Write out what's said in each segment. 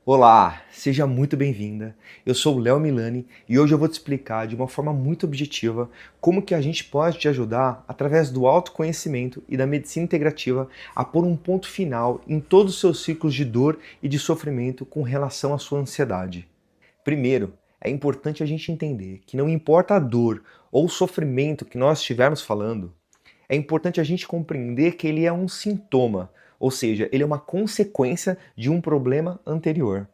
Olá, seja muito bem-vinda. Eu sou o Léo Milani e hoje eu vou te explicar de uma forma muito objetiva como que a gente pode te ajudar através do autoconhecimento e da medicina integrativa a pôr um ponto final em todos os seus ciclos de dor e de sofrimento com relação à sua ansiedade. Primeiro, é importante a gente entender que não importa a dor ou o sofrimento que nós estivermos falando, é importante a gente compreender que ele é um sintoma, ou seja, ele é uma consequência de um problema anterior.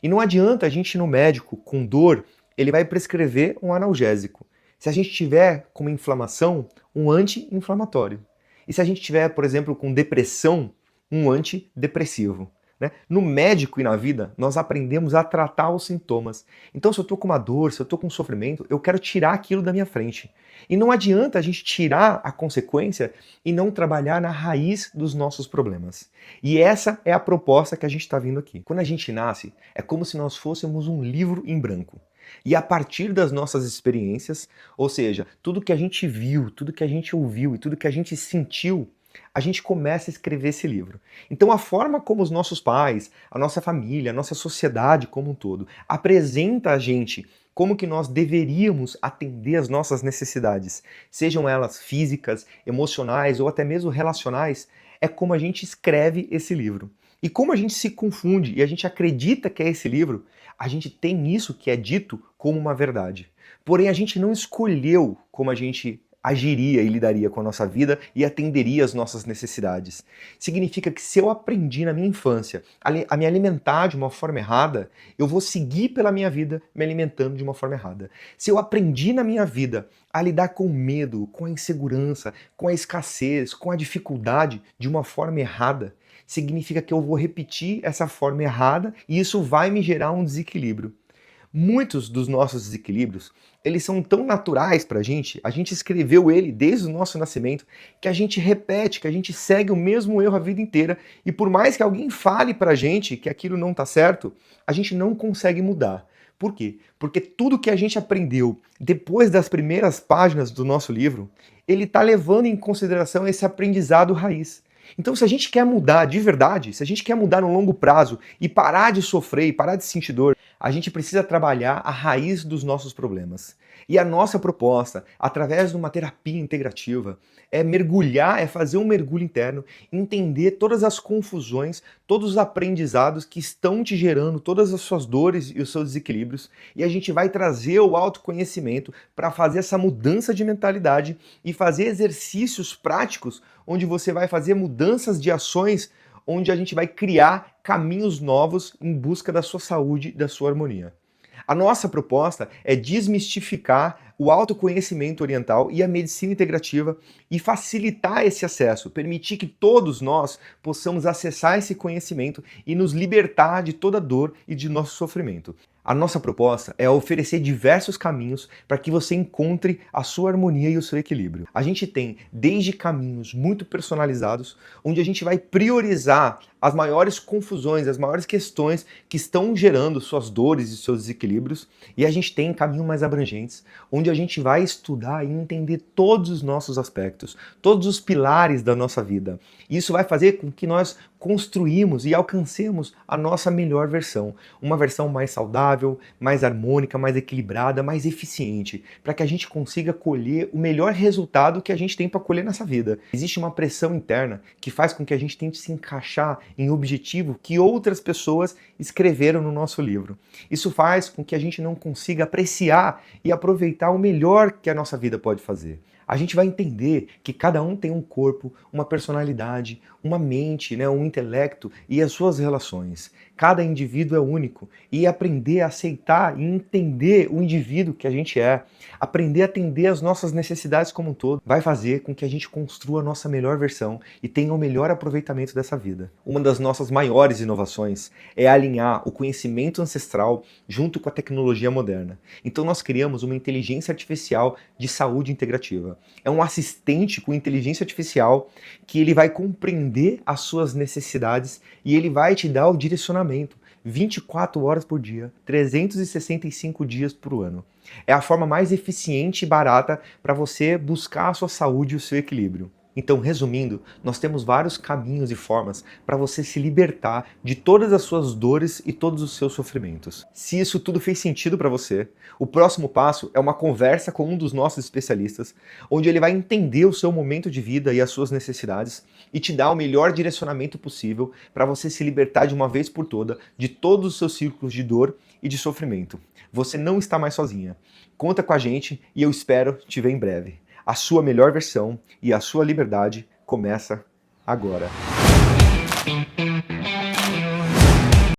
E não adianta a gente ir no médico com dor, ele vai prescrever um analgésico. Se a gente tiver com uma inflamação, um anti-inflamatório. E se a gente tiver, por exemplo, com depressão, um antidepressivo. Né? No médico e na vida, nós aprendemos a tratar os sintomas. Então, se eu estou com uma dor, se eu estou com um sofrimento, eu quero tirar aquilo da minha frente. E não adianta a gente tirar a consequência e não trabalhar na raiz dos nossos problemas. E essa é a proposta que a gente está vindo aqui. Quando a gente nasce, é como se nós fôssemos um livro em branco. E a partir das nossas experiências, ou seja, tudo que a gente viu, tudo que a gente ouviu e tudo que a gente sentiu, a gente começa a escrever esse livro. Então a forma como os nossos pais, a nossa família, a nossa sociedade como um todo apresenta a gente como que nós deveríamos atender às nossas necessidades, sejam elas físicas, emocionais ou até mesmo relacionais, é como a gente escreve esse livro. E como a gente se confunde e a gente acredita que é esse livro, a gente tem isso que é dito como uma verdade. Porém, a gente não escolheu como a gente agiria e lidaria com a nossa vida e atenderia às nossas necessidades. Significa que se eu aprendi na minha infância a me alimentar de uma forma errada, eu vou seguir pela minha vida me alimentando de uma forma errada. Se eu aprendi na minha vida a lidar com o medo, com a insegurança, com a escassez, com a dificuldade de uma forma errada, significa que eu vou repetir essa forma errada e isso vai me gerar um desequilíbrio. Muitos dos nossos desequilíbrios, eles são tão naturais pra a gente escreveu ele desde o nosso nascimento, que a gente repete, que a gente segue o mesmo erro a vida inteira, e por mais que alguém fale pra gente que aquilo não tá certo, a gente não consegue mudar. Por quê? Porque tudo que a gente aprendeu depois das primeiras páginas do nosso livro, ele tá levando em consideração esse aprendizado raiz. Então, se a gente quer mudar de verdade, se a gente quer mudar no longo prazo e parar de sofrer e parar de sentir dor, a gente precisa trabalhar a raiz dos nossos problemas. E a nossa proposta, através de uma terapia integrativa, é mergulhar, é fazer um mergulho interno, entender todas as confusões, todos os aprendizados que estão te gerando, todas as suas dores e os seus desequilíbrios, e a gente vai trazer o autoconhecimento para fazer essa mudança de mentalidade e fazer exercícios práticos onde você vai fazer mudanças de ações, onde a gente vai criar caminhos novos em busca da sua saúde e da sua harmonia. A nossa proposta é desmistificar o autoconhecimento oriental e a medicina integrativa e facilitar esse acesso, permitir que todos nós possamos acessar esse conhecimento e nos libertar de toda dor e de nosso sofrimento. A nossa proposta é oferecer diversos caminhos para que você encontre a sua harmonia e o seu equilíbrio. A gente tem desde caminhos muito personalizados, onde a gente vai priorizar as maiores confusões, as maiores questões que estão gerando suas dores e seus desequilíbrios, e a gente tem caminhos mais abrangentes, onde a gente vai estudar e entender todos os nossos aspectos, todos os pilares da nossa vida. Isso vai fazer com que nós construímos e alcancemos a nossa melhor versão, uma versão mais saudável, mais harmônica, mais equilibrada, mais eficiente, para que a gente consiga colher o melhor resultado que a gente tem para colher nessa vida. Existe uma pressão interna que faz com que a gente tente se encaixar em objetivo que outras pessoas escreveram no nosso livro. Isso faz com que a gente não consiga apreciar e aproveitar o melhor que a nossa vida pode fazer. A gente vai entender que cada um tem um corpo, uma personalidade, uma mente, um intelecto e as suas relações. Cada indivíduo é único e aprender a aceitar e entender o indivíduo que a gente é, aprender a atender às nossas necessidades como um todo, vai fazer com que a gente construa a nossa melhor versão e tenha o melhor aproveitamento dessa vida. Uma das nossas maiores inovações é alinhar o conhecimento ancestral junto com a tecnologia moderna. Então nós criamos uma inteligência artificial de saúde integrativa. É um assistente com inteligência artificial que ele vai compreender as suas necessidades e ele vai te dar o direcionamento 24 horas por dia, 365 dias por ano. É a forma mais eficiente e barata para você buscar a sua saúde e o seu equilíbrio. Então, resumindo, nós temos vários caminhos e formas para você se libertar de todas as suas dores e todos os seus sofrimentos. Se isso tudo fez sentido para você, o próximo passo é uma conversa com um dos nossos especialistas, onde ele vai entender o seu momento de vida e as suas necessidades e te dar o melhor direcionamento possível para você se libertar de uma vez por toda de todos os seus círculos de dor e de sofrimento. Você não está mais sozinha. Conta com a gente e eu espero te ver em breve. A sua melhor versão e a sua liberdade começa agora.